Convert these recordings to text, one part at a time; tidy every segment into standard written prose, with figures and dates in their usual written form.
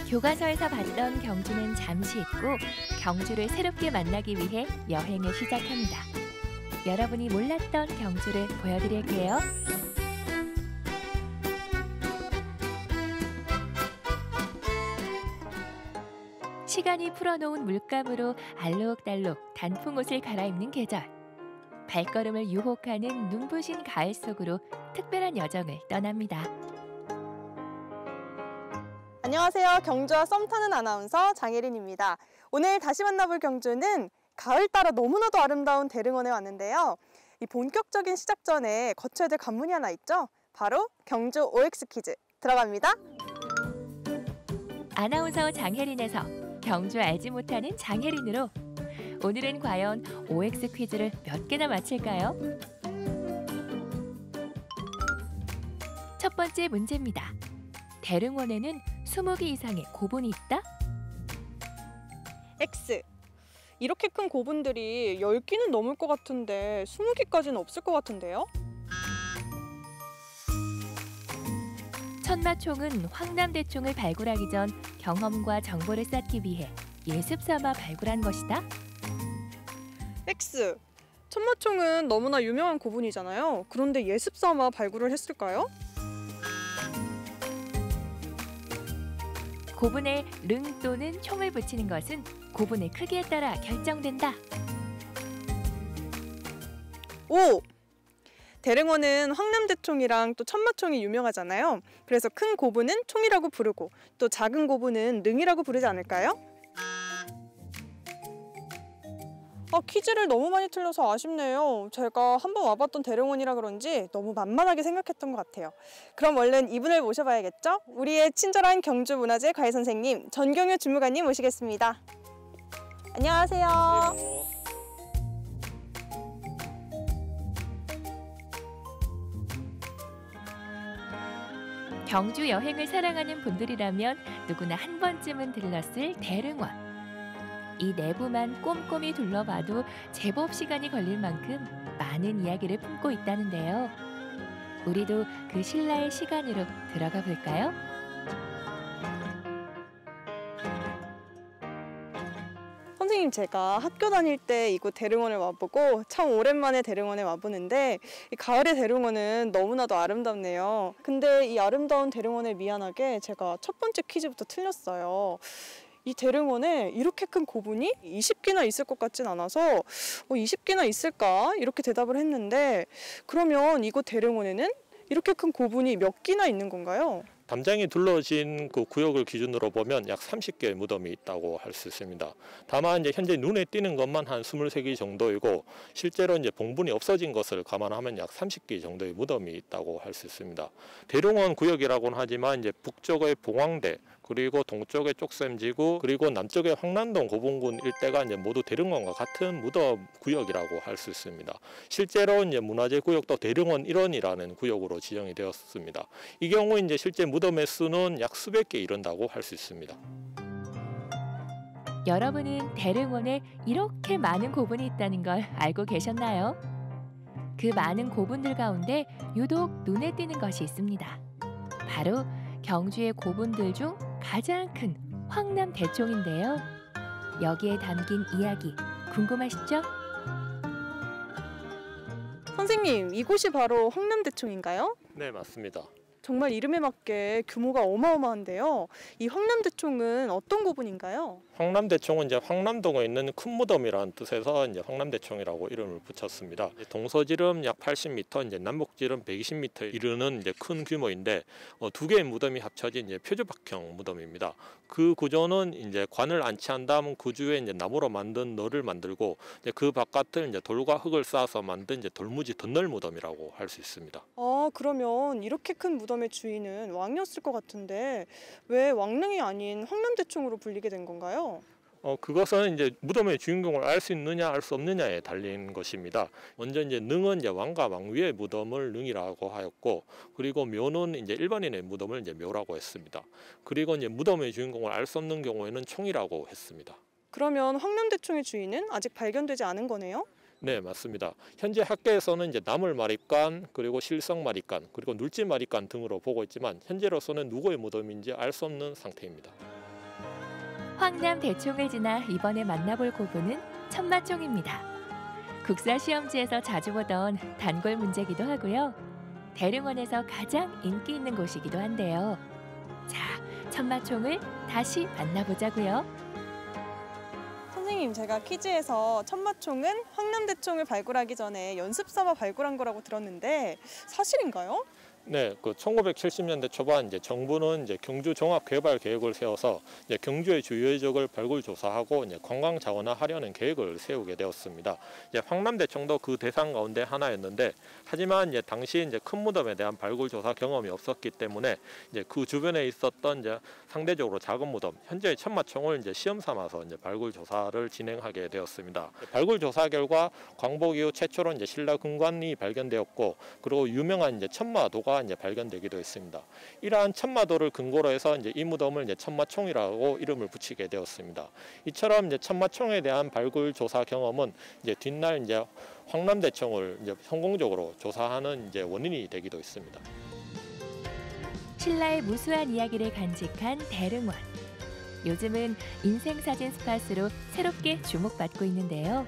교과서에서 봤던 경주는 잠시 잊고 경주를 새롭게 만나기 위해 여행을 시작합니다. 여러분이 몰랐던 경주를 보여드릴게요. 시간이 풀어놓은 물감으로 알록달록 단풍 옷을 갈아입는 계절. 발걸음을 유혹하는 눈부신 가을 속으로 특별한 여정을 떠납니다. 안녕하세요. 경주와 썸 타는 아나운서 장혜린입니다. 오늘 다시 만나볼 경주는 가을 따라 너무나도 아름다운 대릉원에 왔는데요. 이 본격적인 시작 전에 거쳐야 될 관문이 하나 있죠? 바로 경주 OX 퀴즈 들어갑니다. 아나운서 장혜린에서 경주 알지 못하는 장혜린으로 오늘은 과연 OX 퀴즈를 몇 개나 맞힐까요? 첫 번째 문제입니다. 대릉원에는 20개 이상의 고분이 있다? X. 이렇게 큰 고분들이 10개는 넘을 것 같은데 20개까지는 없을 것 같은데요? 천마총은 황남대총을 발굴하기 전 경험과 정보를 쌓기 위해 예습 삼아 발굴한 것이다. X. 천마총은 너무나 유명한 고분이잖아요. 그런데 예습 삼아 발굴을 했을까요? 고분에 릉 또는 총을 붙이는 것은 고분의 크기에 따라 결정된다. O. 대릉원은 황남대총이랑 또 천마총이 유명하잖아요. 그래서 큰 고분은 총이라고 부르고 또 작은 고분은 릉이라고 부르지 않을까요? 퀴즈를 너무 많이 틀려서 아쉽네요. 제가 한번 와봤던 대릉원이라 그런지 너무 만만하게 생각했던 것 같아요. 그럼 얼른 이분을 모셔봐야겠죠? 우리의 친절한 경주문화재 과외선생님 전경유 주무관님 모시겠습니다. 안녕하세요. 경주 여행을 사랑하는 분들이라면 누구나 한 번쯤은 들렀을 대릉원. 이 내부만 꼼꼼히 둘러봐도 제법 시간이 걸릴 만큼 많은 이야기를 품고 있다는데요. 우리도 그 신라의 시간으로 들어가 볼까요? 선생님, 제가 학교 다닐 때 이곳 대릉원을 와보고 참 오랜만에 대릉원에 와보는데 이 가을의 대릉원은 너무나도 아름답네요. 근데 이 아름다운 대릉원에 미안하게 제가 첫 번째 퀴즈부터 틀렸어요. 이 대릉원에 이렇게 큰 고분이 20개나 있을 것 같진 않아서 20개나 있을까? 이렇게 대답을 했는데 그러면 이곳 대릉원에는 이렇게 큰 고분이 몇 개나 있는 건가요? 담장이 둘러진 그 구역을 기준으로 보면 약 30개의 무덤이 있다고 할 수 있습니다. 다만 이제 현재 눈에 띄는 것만 한 23개 정도이고 실제로 이제 봉분이 없어진 것을 감안하면 약 30개 정도의 무덤이 있다고 할 수 있습니다. 대릉원 구역이라고는 하지만 이제 북쪽의 봉황대 그리고 동쪽의 쪽샘지구 그리고 남쪽의 황남동 고분군 일대가 이제 모두 대릉원과 같은 무덤 구역이라고 할 수 있습니다. 실제로 이제 문화재 구역도 대릉원 일원이라는 구역으로 지정이 되었습니다. 이 경우 이제 실제 무덤의 수는 약 수백 개 이른다고 할 수 있습니다. 여러분은 대릉원에 이렇게 많은 고분이 있다는 걸 알고 계셨나요? 그 많은 고분들 가운데 유독 눈에 띄는 것이 있습니다. 바로 경주의 고분들 중 가장 큰 황남대총인데요. 여기에 담긴 이야기 궁금하시죠? 선생님, 이곳이 바로 황남대총인가요? 네, 맞습니다. 정말 이름에 맞게 규모가 어마어마한데요. 이 황남대총은 어떤 고분인가요? 황남대총은 이제 황남동에 있는 큰 무덤이라는 뜻에서 이제 황남대총이라고 이름을 붙였습니다. 동서지름 약 80m, 이제 남북지름 120m 이르는 이제 큰 규모인데 두 개의 무덤이 합쳐진 이제 표주박형 무덤입니다. 그 구조는 이제 관을 안치한 다음 그 주에 이제 나무로 만든 널을 만들고 이제 그 바깥을 이제 돌과 흙을 쌓아서 만든 이제 돌무지 덧널 무덤이라고 할 수 있습니다. 그러면 이렇게 큰 무덤의 주인은 왕이었을 것 같은데 왜 왕릉이 아닌 황남대총으로 불리게 된 건가요? 그것은 이제 무덤의 주인공을 알 수 있느냐 알 수 없느냐에 달린 것입니다. 먼저 이제 능은 이제 왕과 왕위의 무덤을 능이라고 하였고, 그리고 묘는 이제 일반인의 무덤을 이제 묘라고 했습니다. 그리고 이제 무덤의 주인공을 알 수 없는 경우에는 총이라고 했습니다. 그러면 황남대총의 주인은 아직 발견되지 않은 거네요? 네, 맞습니다. 현재 학계에서는 이제 나물마립간, 그리고 실성마립간, 그리고 눌지마립간 등으로 보고 있지만 현재로서는 누구의 무덤인지 알 수 없는 상태입니다. 황남 대총을 지나 이번에 만나볼 고분은 천마총입니다. 국사 시험지에서 자주 보던 단골 문제기도 하고요. 대릉원에서 가장 인기 있는 곳이기도 한데요. 자, 천마총을 다시 만나보자고요. 선생님, 제가 퀴즈에서 천마총은 황남대총을 발굴하기 전에 연습삼아 발굴한 거라고 들었는데 사실인가요? 네, 그 1970년대 초반 이제 정부는 이제 경주 종합 개발 계획을 세워서 이제 경주의 주요 지역을 발굴 조사하고 이제 관광 자원화하려는 계획을 세우게 되었습니다. 이제 황남대총도 그 대상 가운데 하나였는데, 하지만 이제 당시 이제 큰 무덤에 대한 발굴 조사 경험이 없었기 때문에 이제 그 주변에 있었던 이제 상대적으로 작은 무덤, 현재의 천마총을 이제 시험 삼아서 이제 발굴 조사를 진행하게 되었습니다. 발굴 조사 결과 광복 이후 최초로 이제 신라 금관이 발견되었고, 그리고 유명한 이제 천마도가 이제 발견되기도 했습니다. 이러한 천마도를 근거로 해서 이제 이 무덤을 이제 천마총이라고 이름을 붙이게 되었습니다. 이처럼 이제 천마총에 대한 발굴 조사 경험은 이제 뒷날 이제 황남대총을 이제 성공적으로 조사하는 이제 원인이 되기도 했습니다. 신라의 무수한 이야기를 간직한 대릉원. 요즘은 인생사진 스팟으로 새롭게 주목받고 있는데요.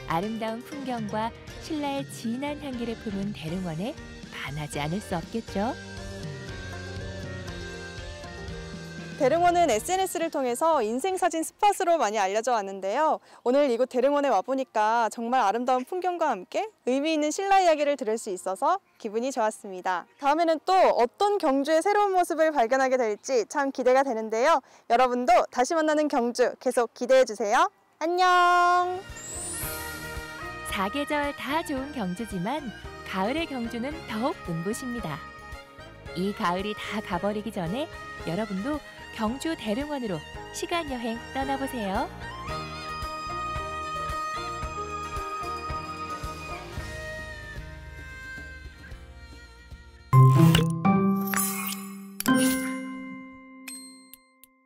아름다운 풍경과 신라의 진한 향기를 품은 대릉원에 반하지 않을 수 없겠죠. 대릉원은 SNS를 통해서 인생사진 스팟으로 많이 알려져 왔는데요. 오늘 이곳 대릉원에 와보니까 정말 아름다운 풍경과 함께 의미 있는 신라 이야기를 들을 수 있어서 기분이 좋았습니다. 다음에는 또 어떤 경주의 새로운 모습을 발견하게 될지 참 기대가 되는데요. 여러분도 다시 만나는 경주 계속 기대해주세요. 안녕! 사계절 다 좋은 경주지만 가을의 경주는 더욱 눈부십니다. 이 가을이 다 가버리기 전에 여러분도 경주 대릉원으로 시간 여행 떠나보세요.